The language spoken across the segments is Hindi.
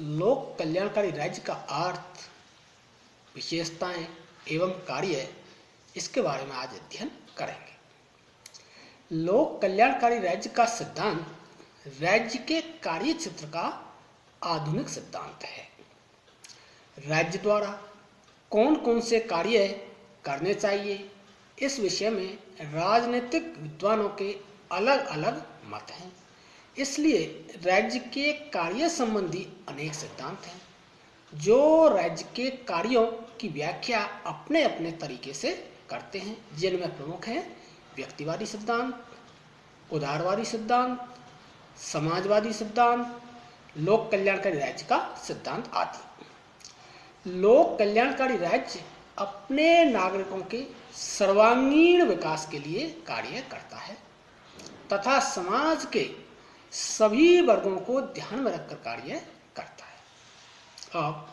लोक कल्याणकारी राज्य का अर्थ, विशेषताएं एवं कार्य, इसके बारे में आज अध्ययन करेंगे। लोक कल्याणकारी राज्य का सिद्धांत राज्य के कार्य क्षेत्र का आधुनिक सिद्धांत है। राज्य द्वारा कौन कौन से कार्य करने चाहिए, इस विषय में राजनीतिक विद्वानों के अलग अलग मत हैं। इसलिए राज्य के कार्य संबंधी अनेक सिद्धांत हैं जो राज्य के कार्यों की व्याख्या अपने अपने तरीके से करते हैं, जिनमें प्रमुख हैं व्यक्तिवादी सिद्धांत, उदारवादी सिद्धांत, समाजवादी सिद्धांत, लोक कल्याणकारी राज्य का सिद्धांत आदि। लोक कल्याणकारी राज्य अपने नागरिकों के सर्वांगीण विकास के लिए कार्य करता है तथा समाज के सभी वर्गों को ध्यान में रखकर कार्य करता है। अब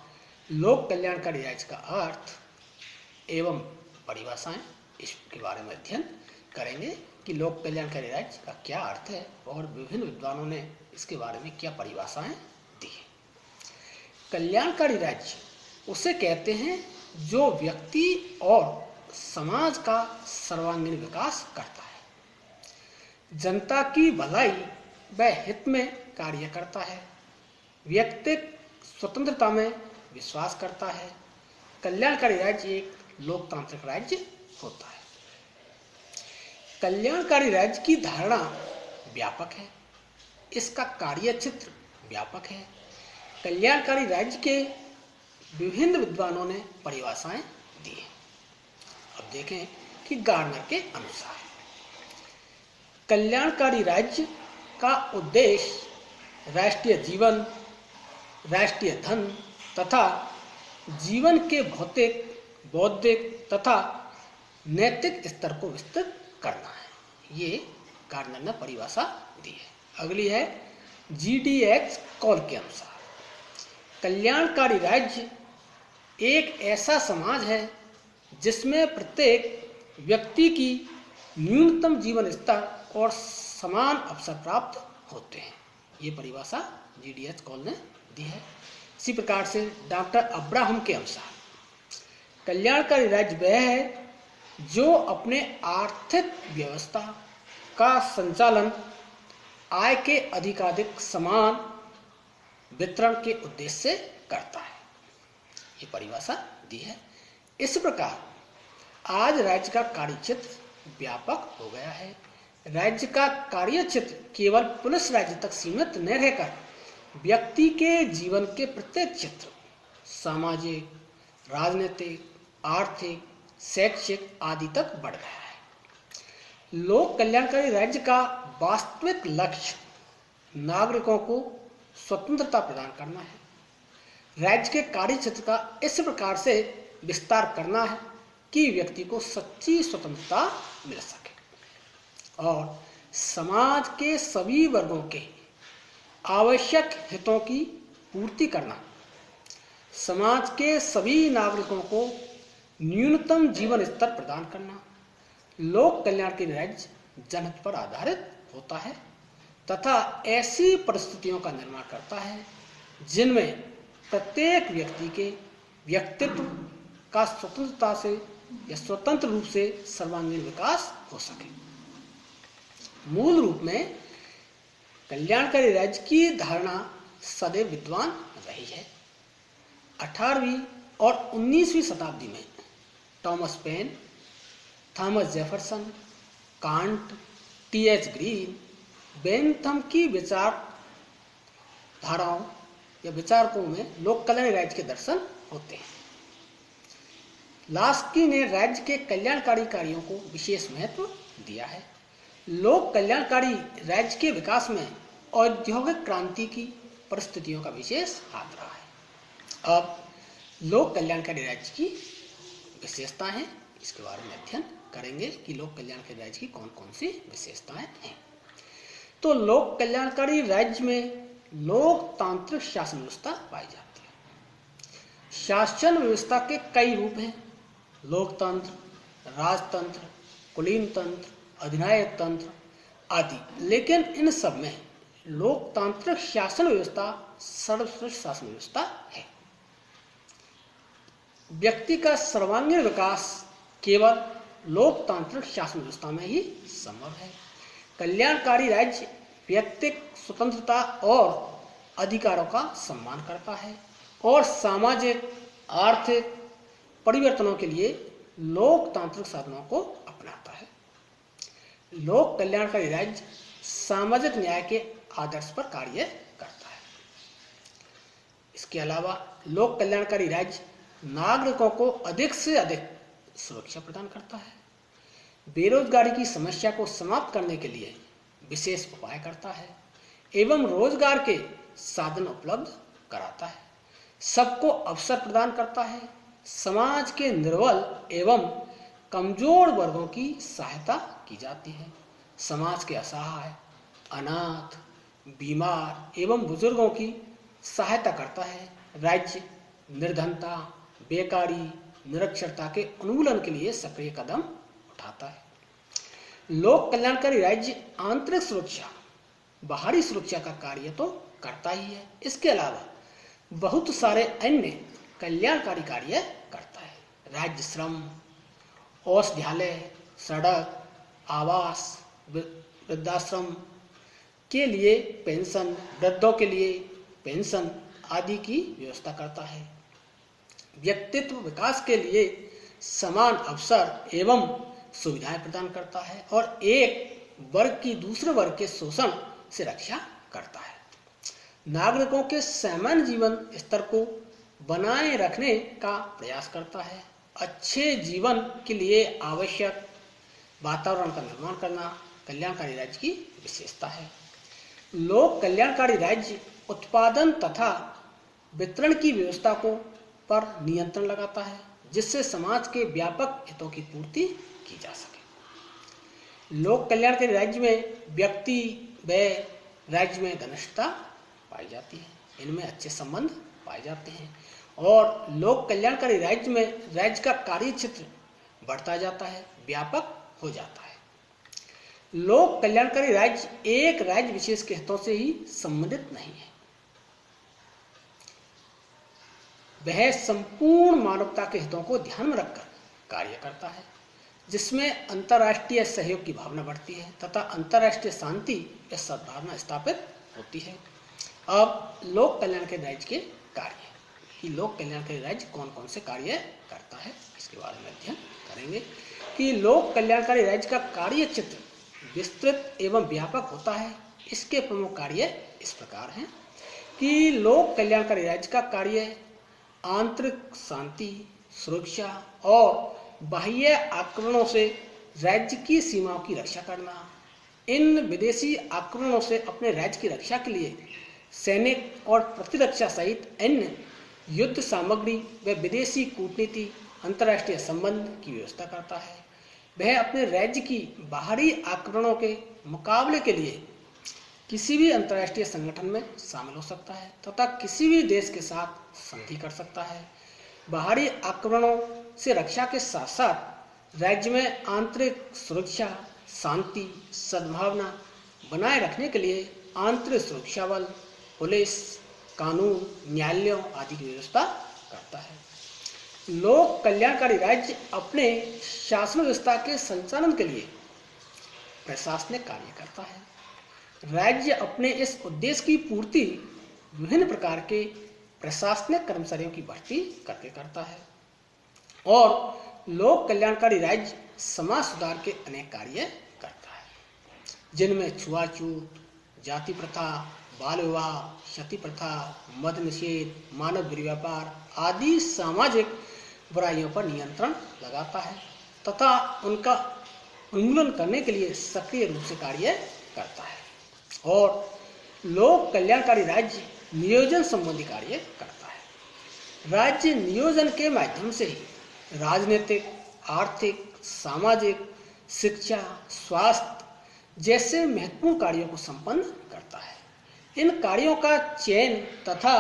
लोक कल्याणकारी राज्य का अर्थ एवं परिभाषाएं, इसके बारे में अध्ययन करेंगे कि लोक कल्याणकारी राज्य का क्या अर्थ है और विभिन्न विद्वानों ने इसके बारे में क्या परिभाषाएं दी है। कल्याणकारी राज्य उसे कहते हैं जो व्यक्ति और समाज का सर्वांगीण विकास करता है, जनता की भलाई व हित में कार्य करता है, व्यक्तिगत स्वतंत्रता में विश्वास करता है। कल्याणकारी राज्य एक लोकतांत्रिक राज्य होता है। कल्याणकारी राज्य की धारणा व्यापक है, इसका कार्य क्षेत्र व्यापक है। कल्याणकारी राज्य के विभिन्न विद्वानों ने परिभाषाएं दी हैं। अब देखें कि गार्नर के अनुसार कल्याणकारी राज्य का उद्देश्य राष्ट्रीय जीवन, राष्ट्रीय धन तथा जीवन के भौतिक, बौद्धिक तथा नैतिक स्तर को विस्तृत करना है। ये गार्नर ने परिभाषा दी है। अगली है GDX कॉल के अनुसार कल्याणकारी राज्य एक ऐसा समाज है जिसमें प्रत्येक व्यक्ति की न्यूनतम जीवन स्तर और समान अवसर प्राप्त होते हैं। ये परिभाषा GDX कॉल ने दी है। इसी प्रकार से डॉक्टर अब्राहम के अनुसार कल्याणकारी राज्य वह है जो अपने आर्थिक व्यवस्था का संचालन आय के अधिकाधिक समान वितरण के उद्देश्य से करता है। ये परिभाषा दी है। इस प्रकार आज राज्य का कार्यक्षेत्र व्यापक हो गया है। राज्य का कार्यक्षेत्र केवल पुलिस राज्य तक सीमित न रहकर व्यक्ति के जीवन के प्रत्येक क्षेत्र, सामाजिक, राजनीतिक, आर्थिक, शैक्षिक आदि तक बढ़ गया है। लोक कल्याणकारी राज्य का वास्तविक लक्ष्य नागरिकों को स्वतंत्रता प्रदान करना है। राज्य के कार्य क्षेत्र का इस प्रकार से विस्तार करना है कि व्यक्ति को सच्ची स्वतंत्रता मिल सके और समाज के सभी वर्गों के आवश्यक हितों की पूर्ति करना, समाज के सभी नागरिकों को न्यूनतम जीवन स्तर प्रदान करना। लोक कल्याणकारी राज्य जनहित पर आधारित होता है तथा ऐसी परिस्थितियों का निर्माण करता है जिनमें प्रत्येक व्यक्ति के व्यक्तित्व का स्वतंत्रता से या स्वतंत्र रूप से सर्वांगीण विकास हो सके। मूल रूप में कल्याणकारी राज्य की धारणा सदैव विद्वान रही है। 18वीं और 19वीं शताब्दी में Thomas Paine, Thomas Jefferson, Kant, TH Green, Bentham की विचार धाराओं या विचारकों में लोक कल्याणकारी राज्य के दर्शन होते हैं। लास्की ने राज्य के कल्याणकारी कार्यों को विशेष महत्व दिया है। लोक कल्याणकारी राज्य के विकास में औद्योगिक क्रांति की परिस्थितियों का विशेष हाथ रहा है। अब लोक कल्याणकारी राज्य की विशेषताएं हैं, इसके बारे में अध्ययन करेंगे कि लोक कल्याणकारी राज्य की कौन कौन सी विशेषताएं हैं। तो लोक कल्याणकारी राज्य में लोकतांत्रिक शासन व्यवस्था पाई जाती है। शासन व्यवस्था के कई रूप हैं, लोकतंत्र, राजतंत्र, कुलीन तंत्र, अधिनायक तंत्र आदि। लेकिन इन सब में लोकतांत्रिक शासन व्यवस्था सर्वश्रेष्ठ शासन व्यवस्था है। व्यक्ति का सर्वांगीण विकास केवल लोकतांत्रिक शासन व्यवस्था में ही संभव है। कल्याणकारी राज्य व्यक्तिक स्वतंत्रता और अधिकारों का सम्मान करता है और सामाजिक आर्थिक परिवर्तनों के लिए लोकतांत्रिक साधनों को अपनाता है। लोक कल्याणकारी राज्य सामाजिक न्याय के आदर्श पर कार्य करता है। इसके अलावा लोक कल्याणकारी राज्य नागरिकों को अधिक से अधिक सुरक्षा प्रदान करता है, बेरोजगारी की समस्या को समाप्त करने के लिए विशेष उपाय करता है एवं रोजगार के साधन उपलब्ध कराता है, सबको अवसर प्रदान करता है, समाज के निर्बल एवं कमजोर वर्गों की सहायता की जाती है, समाज के असहाय, अनाथ, बीमार एवं बुजुर्गों की सहायता करता है। राज्य निर्धनता, बेकारी, निरक्षरता के उन्मूलन के लिए सक्रिय कदम उठाता है। लोक कल्याणकारी राज्य आंतरिक सुरक्षा, बाहरी सुरक्षा का कार्य तो करता ही है, इसके अलावा बहुत सारे अन्य कल्याणकारी कार्य करता है। राज्य श्रम, औषधालय, सड़क, आवास, वृद्धाश्रम के लिए पेंशन, वृद्धों के लिए पेंशन आदि की व्यवस्था करता है। व्यक्तित्व विकास के लिए समान अवसर एवं सुविधाएं प्रदान करता है और एक वर्ग की दूसरे वर्ग के शोषण से रक्षा करता है। नागरिकों के सामान्य जीवन स्तर को बनाए रखने का प्रयास करता है। अच्छे जीवन के लिए आवश्यक वातावरण का निर्माण करना कल्याणकारी राज्य की विशेषता है। लोक कल्याणकारी राज्य उत्पादन तथा वितरण की व्यवस्था को पर नियंत्रण लगाता है, जिससे समाज के व्यापक हितों की पूर्ति की जा सके। लोक कल्याणकारी राज्य में व्यक्ति व राज्य में घनिष्ठता पाई जाती है, इनमें अच्छे संबंध पाए जाते हैं और लोक कल्याणकारी राज्य में राज्य का कार्य क्षेत्र बढ़ता जाता है, व्यापक हो जाता है। लोक कल्याणकारी राज्य एक राज्य विशेष के हितों से ही संबंधित नहीं है, वह संपूर्ण मानवता के हितों को ध्यान में रखकर कार्य करता है, जिसमें अंतर्राष्ट्रीय सहयोग की भावना बढ़ती है तथा अंतर्राष्ट्रीय शांति या सद्भावना स्थापित होती है। अब लोक कल्याणकारी राज्य के कार्य कि लोक कल्याणकारी राज्य कौन कौन से कार्य करता है, इसके बारे में अध्ययन करेंगे। कि लोक कल्याणकारी राज्य का कार्य क्षेत्र विस्तृत एवं व्यापक होता है। इसके प्रमुख कार्य इस प्रकार हैं कि लोक कल्याणकारी राज्य का कार्य आंतरिक शांति, सुरक्षा और बाह्य आक्रमणों से राज्य की सीमाओं की रक्षा करना, इन विदेशी आक्रमणों से अपने राज्य की रक्षा के लिए सैनिक और प्रतिरक्षा सहित अन्य युद्ध सामग्री व विदेशी कूटनीति, अंतर्राष्ट्रीय संबंध की व्यवस्था करता है। वह अपने राज्य की बाहरी आक्रमणों के मुकाबले के लिए किसी भी अंतर्राष्ट्रीय संगठन में शामिल हो सकता है तथा किसी भी देश के साथ संधि कर सकता है। बाहरी आक्रमणों से रक्षा के साथ साथ राज्य में आंतरिक सुरक्षा, शांति, सद्भावना बनाए रखने के लिए आंतरिक सुरक्षा बल, पुलिस, कानून, न्यायालयों आदि की व्यवस्था करता है। लोक कल्याणकारी राज्य अपने शासन व्यवस्था के संचालन के लिए प्रशासनिक कार्य करता है। राज्य अपने इस उद्देश्य की पूर्ति विभिन्न प्रकार के प्रशासनिक कर्मचारियों की भर्ती करके करता है और लोक कल्याणकारी राज्य समाज सुधार के अनेक कार्य करता है, जिनमें छुआछूत, जाति प्रथा, बाल विवाह, सती प्रथा, मद निषेध, मानव दुर्व्यापार आदि सामाजिक बुराइयों पर नियंत्रण लगाता है तथा उनका उन्मूलन करने के लिए सक्रिय रूप से कार्य करता है। और लोक कल्याणकारी राज्य नियोजन संबंधी कार्य करता है। राज्य नियोजन के माध्यम से ही राजनीतिक, आर्थिक, सामाजिक, शिक्षा, स्वास्थ्य जैसे महत्वपूर्ण कार्यों को संपन्न करता है। इन कार्यों का चयन तथा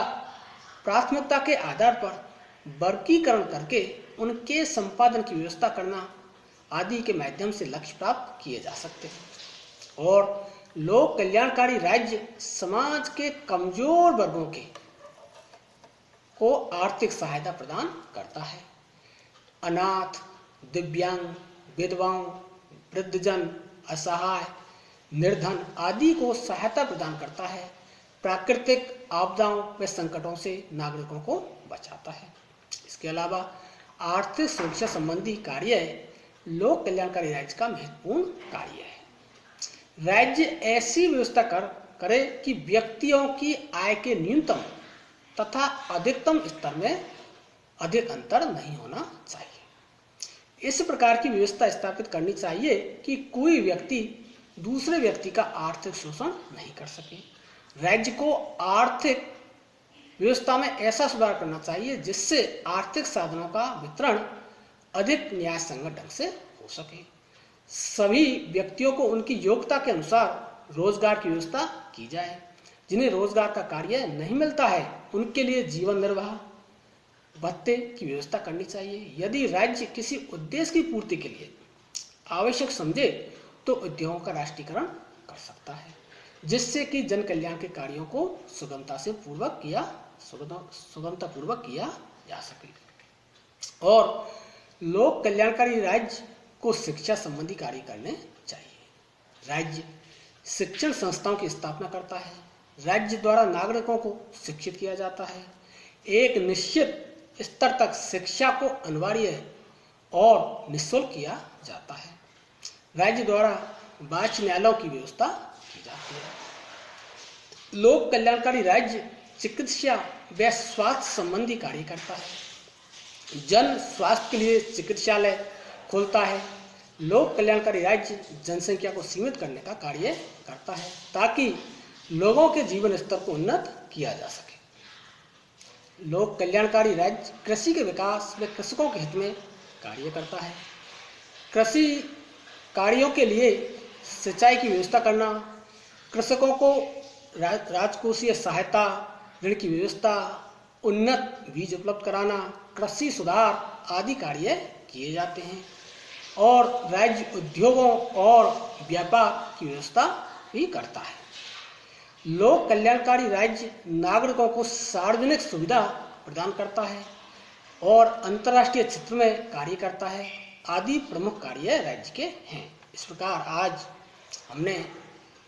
प्राथमिकता के आधार पर वर्गीकरण करके उनके संपादन की व्यवस्था करना आदि के माध्यम से लक्ष्य प्राप्त किए जा सकते हैं। और लोक कल्याणकारी राज्य समाज के कमजोर वर्गों को आर्थिक सहायता प्रदान करता है। अनाथ, दिव्यांग, विधवाओं, वृद्धजन, असहाय, निर्धन आदि को सहायता प्रदान करता है। प्राकृतिक आपदाओं व संकटों से नागरिकों को बचाता है। इसके अलावा आर्थिक सुरक्षा संबंधी कार्य लोक कल्याणकारी राज्य का महत्वपूर्ण कार्य है। राज्य ऐसी व्यवस्था करे कि व्यक्तियों की आय के न्यूनतम तथा अधिकतम स्तर में अधिक अंतर नहीं होना चाहिए। इस प्रकार की व्यवस्था स्थापित करनी चाहिए कि कोई व्यक्ति दूसरे व्यक्ति का आर्थिक शोषण नहीं कर सके। राज्य को आर्थिक व्यवस्था में ऐसा सुधार करना चाहिए जिससे आर्थिक साधनों का वितरण अधिक न्याय संगत ढंग से हो सके। सभी व्यक्तियों को उनकी योग्यता के अनुसार रोजगार की व्यवस्था की जाए। जिन्हें रोजगार का कार्य नहीं मिलता है उनके लिए जीवन निर्वाह भत्ते की व्यवस्था करनी चाहिए। यदि राज्य किसी उद्देश्य की पूर्ति के लिए आवश्यक समझे तो उद्योगों का राष्ट्रीयकरण कर सकता है, जिससे कि जन कल्याण के कार्यों को सुगमतापूर्वक किया जा सके। और लोक कल्याणकारी राज्य को शिक्षा संबंधी कार्य करने चाहिए। राज्य शिक्षण संस्थाओं की स्थापना करता है। राज्य द्वारा नागरिकों को शिक्षित किया जाता है। एक निश्चित स्तर तक शिक्षा को अनिवार्य और निःशुल्क किया जाता है। राज्य द्वारा वाचनालयों की व्यवस्था की जाती है। लोक कल्याणकारी राज्य चिकित्सा व स्वास्थ्य संबंधी कार्य करता है। जन स्वास्थ्य के लिए चिकित्सालय खोलता है। लोक कल्याणकारी राज्य जनसंख्या को सीमित करने का कार्य करता है ताकि लोगों के जीवन स्तर को उन्नत किया जा सके। लोक कल्याणकारी राज्य कृषि के विकास व कृषकों के हित में कार्य करता है। कृषि कार्यों के लिए सिंचाई की व्यवस्था करना, कृषकों को राजकोषीय सहायता, ऋण की व्यवस्था, उन्नत बीज उपलब्ध कराना, कृषि सुधार आदि कार्य किए जाते हैं। और राज्य उद्योगों और व्यापार की व्यवस्था भी करता है। लोक कल्याणकारी राज्य नागरिकों को सार्वजनिक सुविधा प्रदान करता है और अंतर्राष्ट्रीय क्षेत्र में कार्य करता है आदि प्रमुख कार्य राज्य के हैं। इस प्रकार आज हमने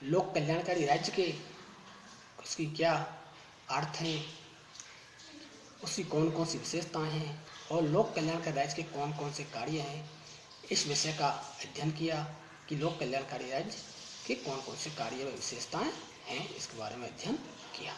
लोक कल्याणकारी राज्य के उसकी क्या अर्थ हैं, उसकी कौन कौन सी विशेषताएं हैं और लोक कल्याणकारी राज्य के कौन कौन से कार्य हैं, इस विषय का अध्ययन किया कि लोक कल्याणकारी राज्य के कौन कौन से कार्य व विशेषताएं हैं, इसके बारे में अध्ययन किया।